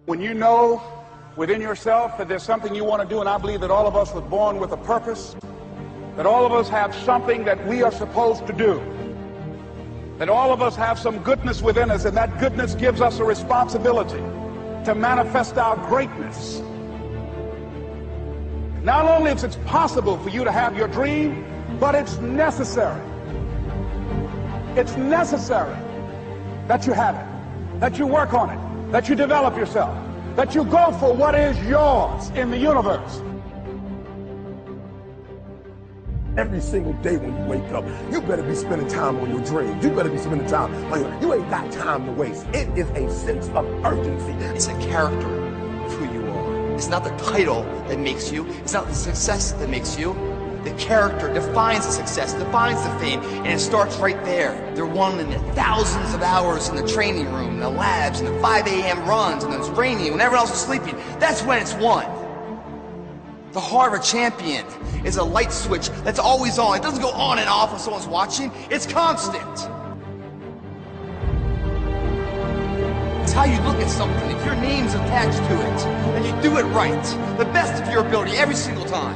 When you know within yourself that there's something you want to do, and I believe that all of us were born with a purpose, that all of us have something that we are supposed to do, that all of us have some goodness within us, and that goodness gives us a responsibility to manifest our greatness. Not only is it possible for you to have your dream, but it's necessary. It's necessary that you have it, that you work on it, that you develop yourself, that you go for what is yours in the universe. Every single day when you wake up, you better be spending time on your dreams. You better be spending time on you ain't got time to waste. It is a sense of urgency. It's a character of who you are. It's not the title that makes you. It's not the success that makes you. The character defines the success, defines the fame, and it starts right there. They're won in the thousands of hours in the training room, in the labs, in the 5 a.m. runs, and it's raining when everyone else is sleeping. That's when it's won. The heart of a champion is a light switch that's always on. It doesn't go on and off when someone's watching. It's constant. It's how you look at something. If your name's attached to it, and you do it right, the best of your ability every single time.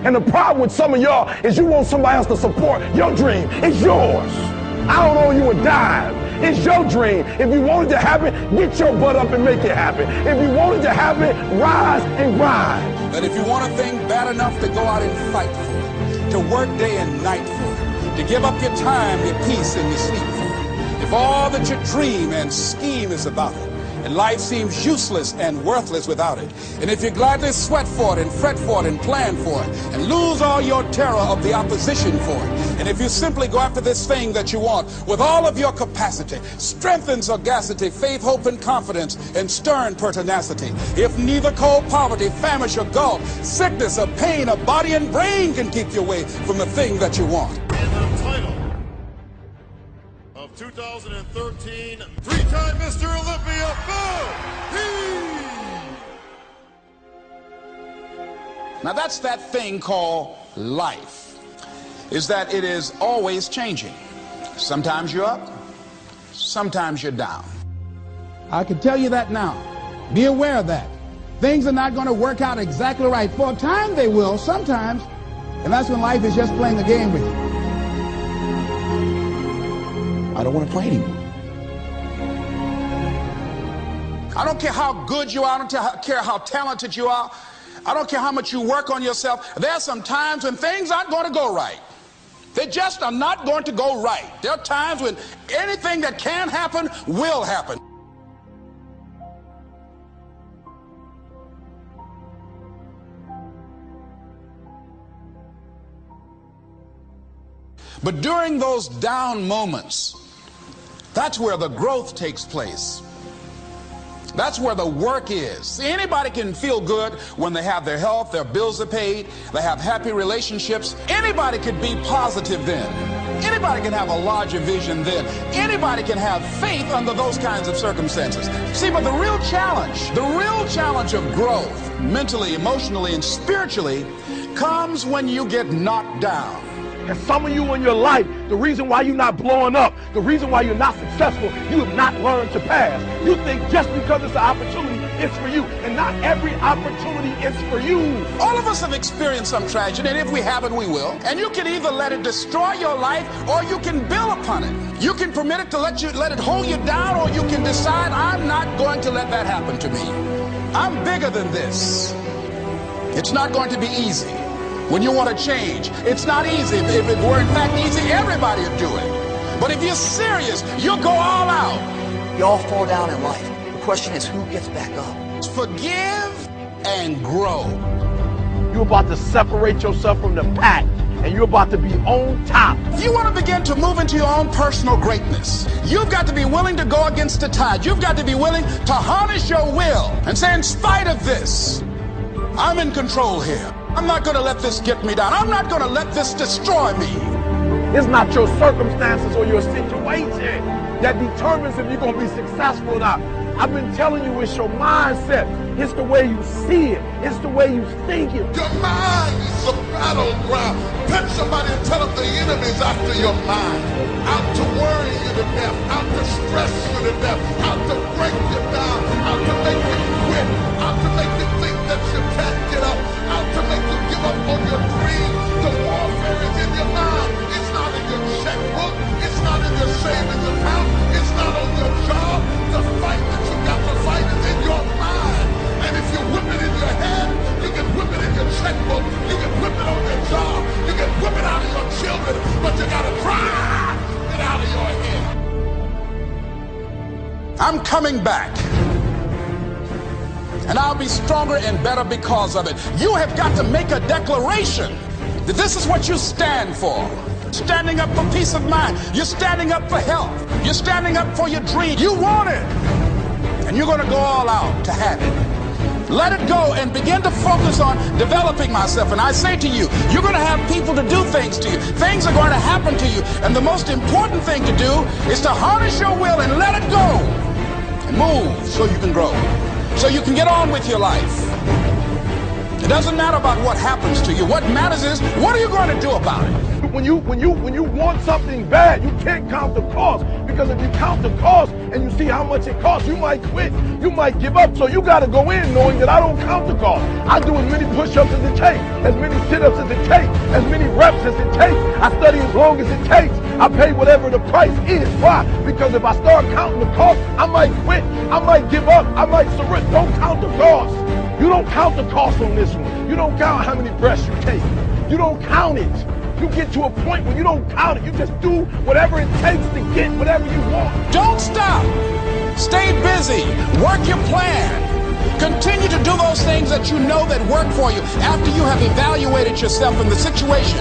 And the problem with some of y'all is you want somebody else to support your dream. It's yours. I don't owe you a dime. It's your dream. If you want it to happen, get your butt up and make it happen. If you want it to happen, rise and grind. That if you want a thing bad enough to go out and fight for it, to work day and night for it, to give up your time, your peace, and your sleep for it, if all that you dream and scheme is about it, and life seems useless and worthless without it, and if you gladly sweat for it and fret for it and plan for it and lose all your terror of the opposition for it, and if you simply go after this thing that you want with all of your capacity, strength and sagacity, faith, hope, and confidence, and stern pertinacity, if neither cold poverty, famish, or gulf, sickness or pain of body and brain can keep you away from the thing that you want. And the title of 2013, three-time Mr. Olympia, Now that's that thing called life, is that it is always changing. Sometimes you're up, sometimes you're down. I can tell you that now. Be aware of that. Things are not going to work out exactly right. For a time they will, sometimes, and that's when life is just playing a game with you. I don't want to play anymore. I don't care how good you are. I don't care how talented you are. I don't care how much you work on yourself. There are some times when things aren't going to go right. They just are not going to go right. There are times when anything that can happen will happen. But during those down moments, that's where the growth takes place. That's where the work is. See, anybody can feel good when they have their health, their bills are paid, they have happy relationships. Anybody could be positive then. Anybody can have a larger vision then. Anybody can have faith under those kinds of circumstances. See, but the real challenge of growth, mentally, emotionally, and spiritually, comes when you get knocked down. And some of you in your life, the reason why you're not blowing up, the reason why you're not successful, you have not learned to pass. You think just because it's an opportunity, it's for you. And not every opportunity is for you. All of us have experienced some tragedy, and if we haven't, we will. And you can either let it destroy your life, or you can build upon it. You can permit it to let it hold you down, or you can decide, I'm not going to let that happen to me. I'm bigger than this. It's not going to be easy. When you want to change, it's not easy. If it were in fact easy, everybody would do it. But if you're serious, you'll go all out. You all fall down in life. The question is, who gets back up? Forgive and grow. You're about to separate yourself from the pack, and you're about to be on top. If you want to begin to move into your own personal greatness, you've got to be willing to go against the tide. You've got to be willing to harness your will and say, in spite of this, I'm in control here. I'm not going to let this get me down. I'm not going to let this destroy me. It's not your circumstances or your situation that determines if you're going to be successful or not. I've been telling you, it's your mindset. It's the way you see it. It's the way you think it. Your mind is a battleground. Touch somebody and tell them the enemy's after your mind. Out to worry you to death. Out to stress you to death. Out to break you down. Out to make you back. And I'll be stronger and better because of it. You have got to make a declaration that this is what you stand for. Standing up for peace of mind. You're standing up for health. You're standing up for your dream. You want it. And you're going to go all out to have it. Let it go and begin to focus on developing myself. And I say to you, you're going to have people to do things to you. Things are going to happen to you. And the most important thing to do is to harness your will and let it go. And move so you can grow. So you can get on with your life. It doesn't matter about what happens to you. What matters is, what are you going to do about it? When you want something bad, you can't count the cost. Because if you count the cost and you see how much it costs, you might quit. You might give up. So you got to go in knowing that I don't count the cost. I do as many push-ups as it takes, as many sit-ups as it takes, as many reps as it takes. I study as long as it takes. I pay whatever the price is. Why? Because if I start counting the cost, I might quit. I might give up. I might surrender. Don't count the cost. You don't count the cost on this one. You don't count how many breaths you take. You don't count it. You get to a point where you don't count it. You just do whatever it takes to get whatever you want. Don't stop. Stay busy. Work your plan. Continue to do those things that you know that work for you after you have evaluated yourself in the situation.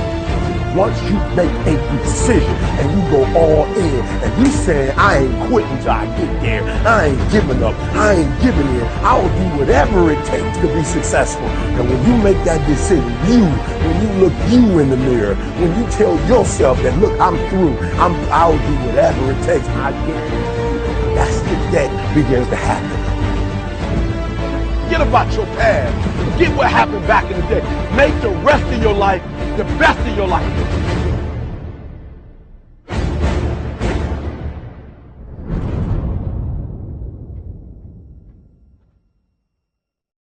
Once you make a decision and you go all in and you say, I ain't quitting till I get there. I ain't giving up. I ain't giving in. I'll do whatever it takes to be successful. And when you make that decision, when you look you in the mirror, when you tell yourself that, look, I'm through. I'll do whatever it takes. I guarantee you, that's the that begins to happen. Forget about your past. Forget what happened back in the day. Make the rest of your life the best of your life.